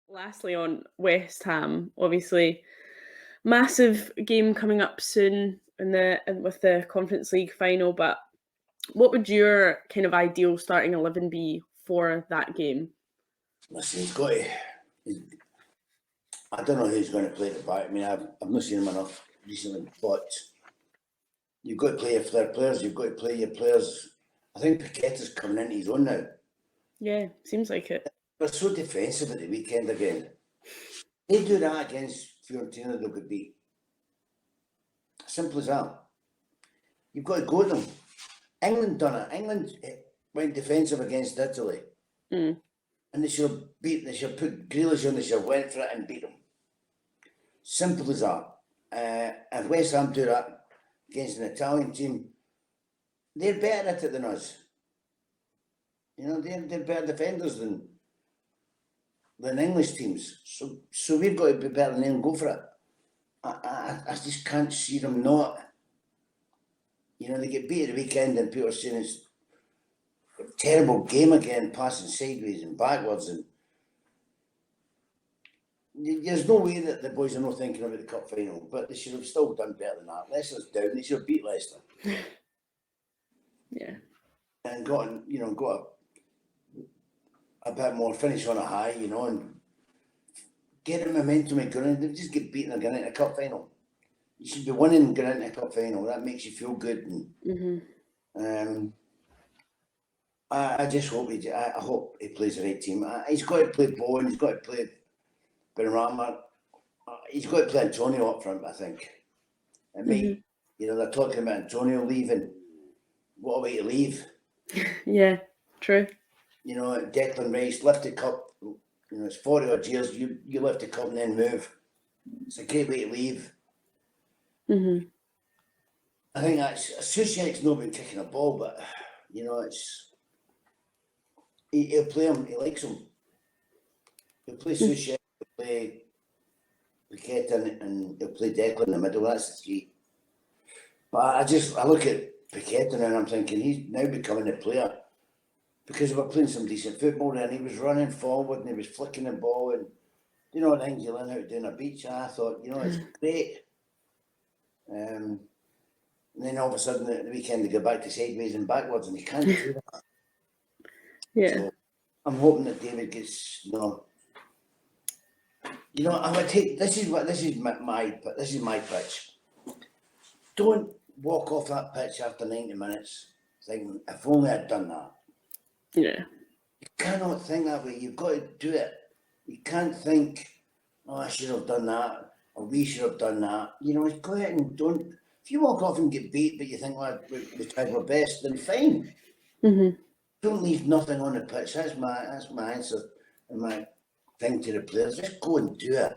Lastly, on West Ham, obviously, massive game coming up soon with the Conference League final. But what would your kind of ideal starting 11 be for that game? Listen, he's got to. I don't know who's going to play at the back. I mean, I've not seen him enough recently, but you've got to play your players. You've got to play your players. I think Paqueta's coming into his own now. Yeah, seems like it. They're so defensive at the weekend again. They do that against Fiorentina, they'll get beat. Simple as that. You've got to go at them. England done it. England went defensive against Italy. Mm. And they should put Grealish on, they should have went for it and beat them. Simple as that. If West Ham do that against an Italian team, they're better at it than us. You know, they're better defenders than English teams. So we've got to be better than them and go for it. I just can't see them not. You know, they get beat at the weekend and people are saying it's a terrible game again, passing sideways and backwards, and there's no way that the boys are not thinking about the cup final, but they should have still done better than that. Leicester's down, they should have beat Leicester. Yeah. And got a bit more finish on a high, you know, and get the momentum and going. They just get beaten again in a cup final. You should be winning and going into a cup final. That makes you feel good. And I just hope I hope he plays the right team. He's got to play Bowen. He's got to play Benrahma. He's got to play Antonio up front, I think. And me, you know, they're talking about Antonio leaving. What a way to leave. Yeah, true. You know, Declan Rice, lift the cup. You know, it's 40 odd years. You lift the cup and then move. It's a great way to leave. I think that's Soucek's not been kicking a ball, but you know, he'll play him. He likes him. He'll play Soucek, he'll play Paqueta, and he'll play Declan in the middle. That's the three. But I look at Paqueta and I'm thinking he's now becoming a player because we're playing some decent football and he was running forward and he was flicking the ball and you know the things you learn how to do on a beach. And I thought, you know, it's great. And then all of a sudden at the weekend they go back to sideways and backwards and he can't do that. Yeah. So I'm hoping that David gets, you know, I would take this is my pitch. Don't walk off that pitch after 90 minutes thinking, if only I'd done that. Yeah. You cannot think that way. You've got to do it. You can't think, oh, I should have done that, or we should have done that. You know, go ahead and don't. If you walk off and get beat, but you think, well, we tried our best, then fine. Don't leave nothing on the pitch. That's my answer and my thing to the players. Just go and do it.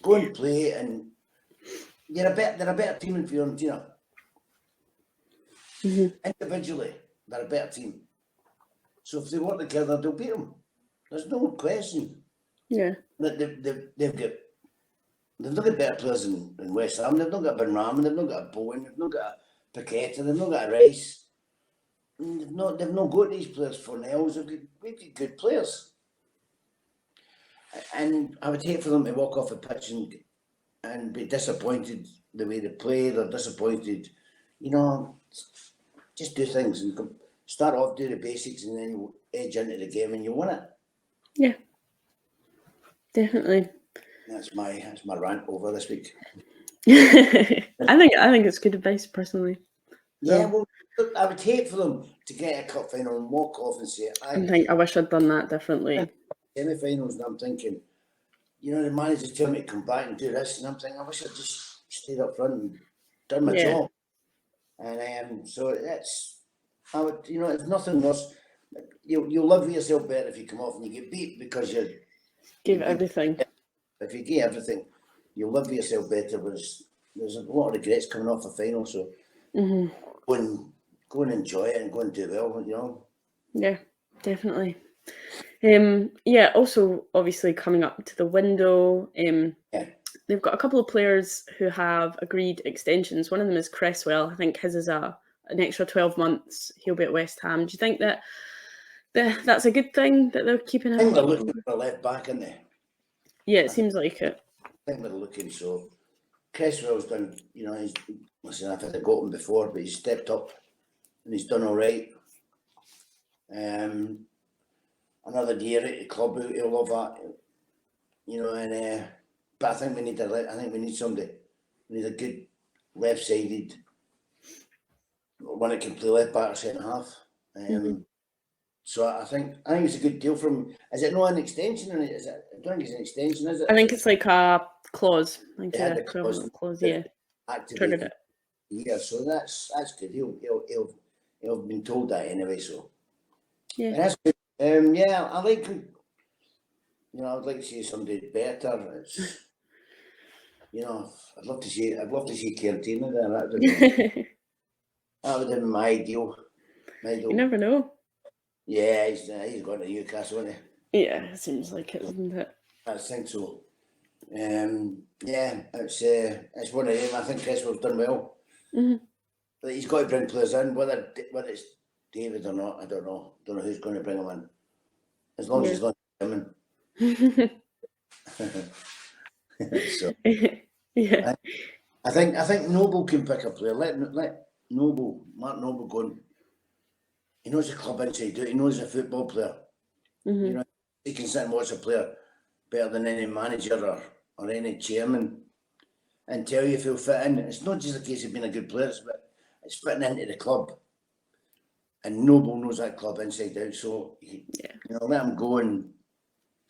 Go and play, and they're a better team in Fiorentina. Individually, they're a better team. So if they work together, they'll beat them. There's no question. Yeah. They've not got better players in West Ham. They've not got Benrahma. They've not got a Bowen. They've not got a Paqueta. They've not got a Rice. They've not got these players for nails. We've got good players. And I would hate for them to walk off the pitch and be disappointed the way they play. They're disappointed. You know, just do things and start off, do the basics, and then you edge into the game and you win it. Yeah, definitely. That's my rant over this week. I think it's good advice personally. Yeah, well, I would hate for them to get a cup final and walk off and say, I wish I'd done that differently. Semi-finals, and I'm thinking, you know, the manager's telling me to come back and do this, and I'm thinking, I wish I'd just stayed up front and done my job. And so I would, you know, it's nothing worse. You'll live with yourself better if you come off and you get beat because you gave everything. If you give everything, you'll live with yourself better. There's a lot of regrets coming off the final, so go and enjoy it and go and do well, you know. Yeah, definitely. Also obviously coming up to the window, they've got a couple of players who have agreed extensions. One of them is Cresswell. I think his is an extra 12 months. He'll be at West Ham. Do you think that that's a good thing that they're keeping him? I think they're looking for a left back, aren't they? Yeah, it seems like it. I think we're looking so. Cresswell's done, listen, I've had a go at him before, but he's stepped up and he's done all right. Another year at the club, he'll love that, but I think we need somebody. We need a good left-sided one that can play left back or centre half. So I think it's a good deal from. Is it not an extension? I don't think it's an extension, is it? I think it's like a clause. I think had a the clause, yeah. Activated it. Yeah, so that's good. He'll have been told that anyway. So yeah, that's good. I like. I'd like to see somebody better. It's, I'd love to see Kertina there. That would have been my ideal. You never know. Yeah, he's gone to Newcastle, hasn't he? Yeah, it seems like it, isn't it? I think so. It's one of them. I think Cresswell's done well. But he's got to bring players in, whether it's David or not. I don't know. Don't know who's going to bring him in. As long as he's not him in. So, yeah. I think Noble can pick a player. Let Mark Noble go on. He knows the club inside out. He knows a football player. He can sit and watch a player better than any manager or any chairman and tell you if he'll fit in. It's not just a case of being a good player, but it's fitting into the club. And Noble knows that club inside out. So, let him go and...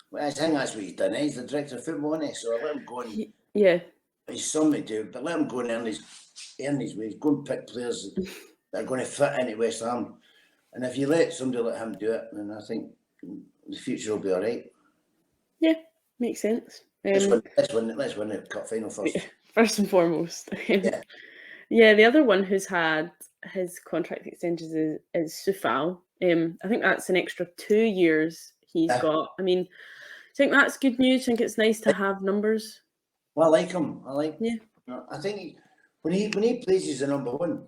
Well, I think that's what he's done. He's the director of football, isn't he? So I let him go and... Yeah. He's something to do, but let him go and earn his ways. Go and pick players that are going to fit into West Ham. And if you let somebody like him do it, then I think the future will be all right. Yeah, makes sense. Let's win the cup final first. First and foremost. The other one who's had his contract extensions is Coufal. I think that's an extra 2 years he's got. I mean, I think that's good news. I think it's nice to have numbers. Well, I like him. I think when he plays, he's the number one.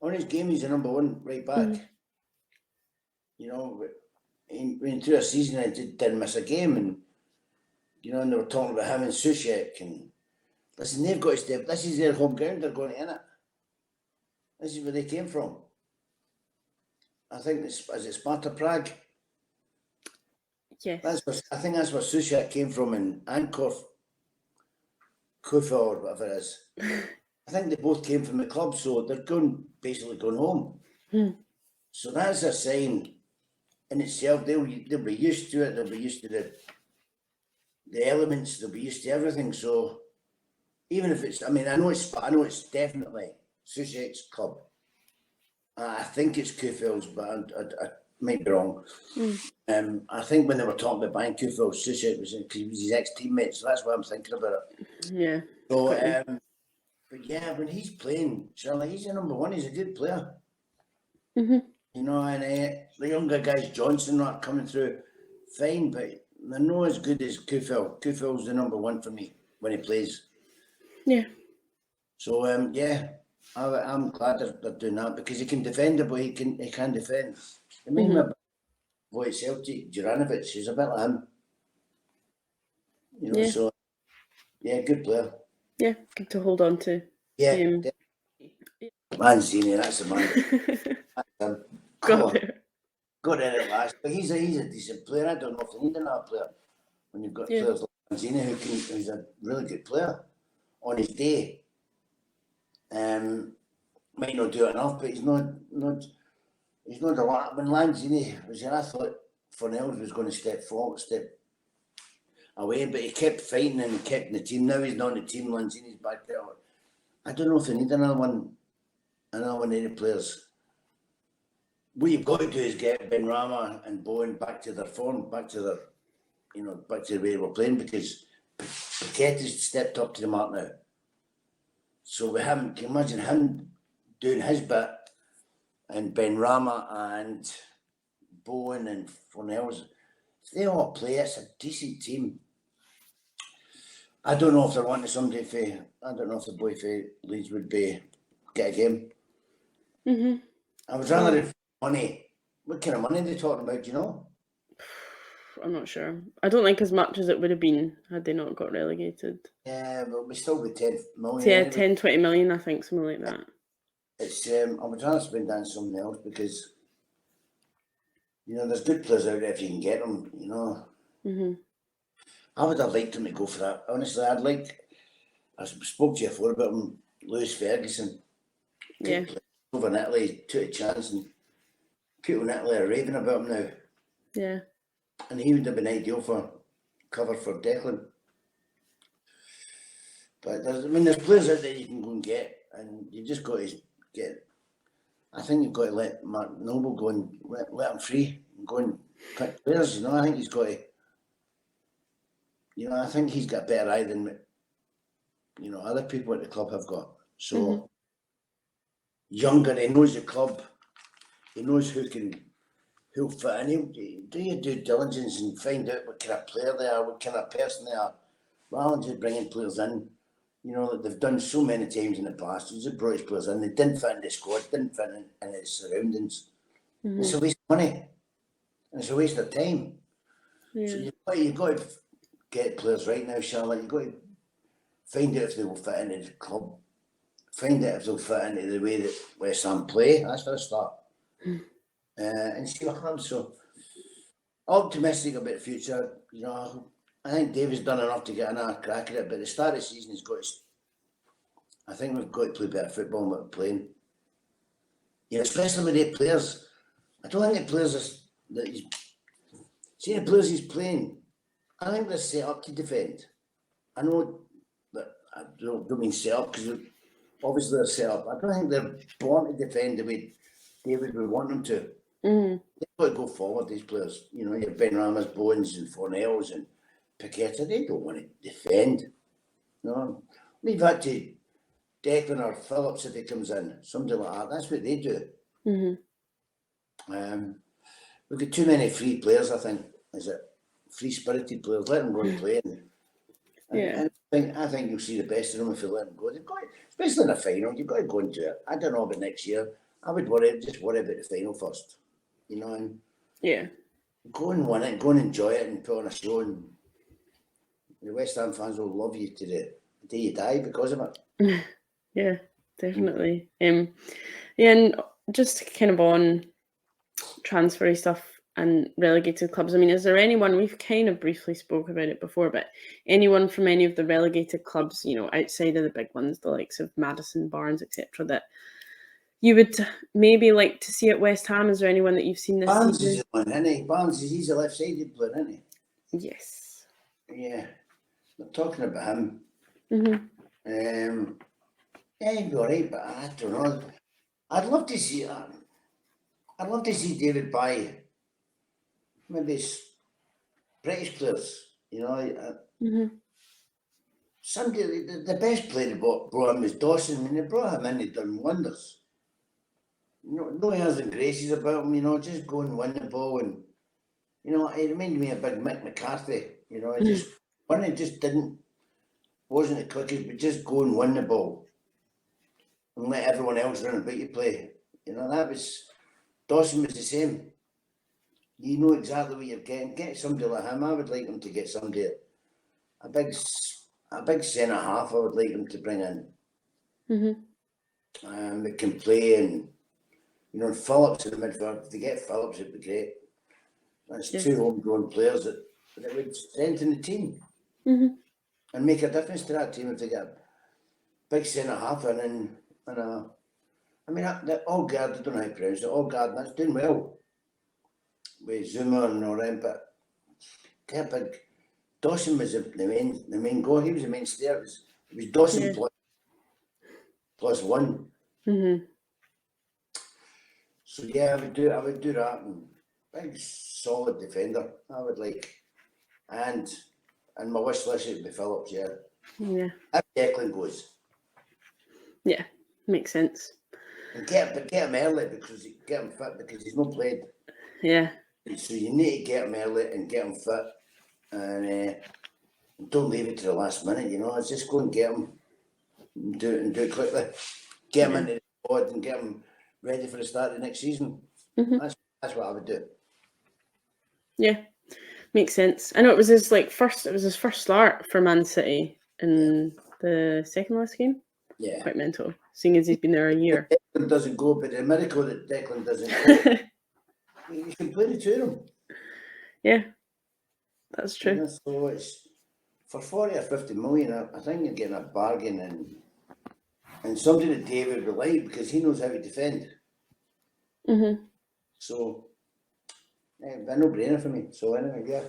On his game, he's the number one right back. When through a season, I didn't miss a game, and and they were talking about him and Soucek, and listen, they've got to step. This is their home ground. They're going to in it. This is where they came from. I think is it Sparta Prague? Yes. I think that's where Soucek came from, and Coufal or whatever it is. I think they both came from the club, so they're basically going home. So that's a sign in itself. They'll be used to it. They'll be used to the elements. They'll be used to everything. So even if it's, I know it's definitely Soucek's club. I think it's Coufal's, but I might be wrong. I think when they were talking about buying Coufal, Soucek was his ex-teammate, so that's why I'm thinking about it. Yeah. So, but yeah, when he's playing, Charlotte, he's the number one. He's a good player. And the younger guys, Johnson, not coming through, fine, but they're not as good as Coufal. Coufal's the number one for me when he plays. Yeah. So, I'm glad they're doing that because he can defend it, but he can defend. I mean, my boy Celtic, Juranovic, he's a bit like him. So, yeah, good player. Yeah, good to hold on to. Yeah. Lanzini, that's the man. That's him. Got in at last. But he's a decent player. I don't know if they need another player when you've got players like Lanzini who's a really good player on his day. Might not do it enough, but he's not a lot. When Lanzini was here, I thought Fornells was going to step away, but he kept fighting and he kept in the team. Now he's not in the team. Lanzini's back there. I don't know if they need another one of the players. What you've got to do is get Benrahma and Bowen back to their form, back to the way they were playing, because Paquette has stepped up to the mark now. So we can imagine him doing his bit, and Benrahma and Bowen and Fornells. If they all play, it's a decent team. I don't know if they're wanting somebody I don't know if the boy for Leeds would get a game. I would rather have money. What kind of money are they talking about, do you know? I'm not sure. I don't think as much as it would have been had they not got relegated. Yeah, but we still be 10 million. So yeah, anyway. 10, 20 million, I think, something like that. It's I'm trying to spend on something else because there's good players out there if you can get them. I would have liked him to go for that. Honestly, I spoke to you before about him, Lewis Ferguson. Yeah. Over in Italy, took a chance, and people in Italy are raving about him now. Yeah. And he would have been ideal for cover for Declan. But there's players out there you can go and get, and you've just got to get. I think you've got to let Mark Noble go and let him free and go and pick players. I think he's got to. I think he's got a better eye than other people at the club have got. So younger, he knows the club, he knows who'll fit in. He'll do your due diligence and find out what kind of player they are, what kind of person they are, rather than just bringing players in. That they've done so many times in the past. They just brought his players in. They didn't fit in the squad, didn't fit in its surroundings. It's a waste of money. And it's a waste of time. Yeah. So you've got to get players right now, Charlotte. You've got to find out if they will fit into the club. Find out if they'll fit into the way that West Ham play. That's for a start. And see what happens. So, optimistic about the future. I think David's done enough to get another crack at it, but at the start of the season, I think we've got to play better football than what we're playing. Especially with the players. I don't think the players the players he's playing, I think they're set up to defend. I know that I don't mean set up because obviously they're set up. I don't think they're born to defend the way David would want them to. They've got to go forward, these players. Your Ben Ramos, Bones and Fornells and Paqueta, they don't want to defend. Leave that to Declan or Phillips if he comes in. Somebody like that. That's what they do. We've got too many free players, I think. Is it free-spirited players? Let them go and play. I think you'll see the best of them if you let them go. They've got, especially in a final, you've got to go into it. I don't know about next year. I would worry about the final first. And go and win it, go and enjoy it and put on a show, and the West Ham fans will love you to the day you die because of it. Yeah, definitely. And just kind of on transfery stuff and relegated clubs. I mean, is there anyone, we've kind of briefly spoke about it before, but anyone from any of the relegated clubs, outside of the big ones, the likes of Madison, Barnes, etc., that you would maybe like to see at West Ham? Is there anyone that you've seen this Barnes season? is the one, isn't he? Barnes he's a left-sided player, isn't he? Yes. Yeah, we're talking about him. Yeah, he'd be alright, but I don't know. I'd love to see David buy maybe British players. Somebody, the best player they brought him was Dawson. When they brought him in, they'd done wonders. No airs and graces about him, just go and win the ball. And, it reminded me of big Mick McCarthy. Wasn't the quickest, but just go and win the ball and let everyone else run about you play. Dawson was the same. You know exactly what you're getting. Get somebody like him. I would like him to get somebody, a big centre half. I would like him to bring in. That can play, and Phillips in the midfield. If they get Phillips, it'd be great. That's two homegrown players that would strengthen the team and make a difference to that team if they get a big centre half in. Allgard, I don't know how to pronounce it. Allgard, that's doing well with Zuma and all that, but Dawson was the main goal. He was the main stair. It was Dawson plus one. So I would do that. And big solid defender. I would like, and my wish list would be Phillips. If Declan goes. Yeah, makes sense. And get him early get him fit because he's not played. Yeah. So you need to get him early and get him fit, and don't leave it to the last minute. Just go and get him, and do it quickly. Get him into the squad and get him ready for the start of the next season. That's what I would do. Yeah, Makes sense. I know it was his first start for Man City in the second last game. Yeah. Quite mental, seeing as he's been there a year. Declan doesn't go, but the miracle that Declan doesn't go, you can play the two of them. Yeah, that's true. You know, so it's for 40 or 50 million. I think you're getting a bargain, and somebody that David would like because he knows how to defend. Mm-hmm. So, a no-brainer for me. So anyway, yeah.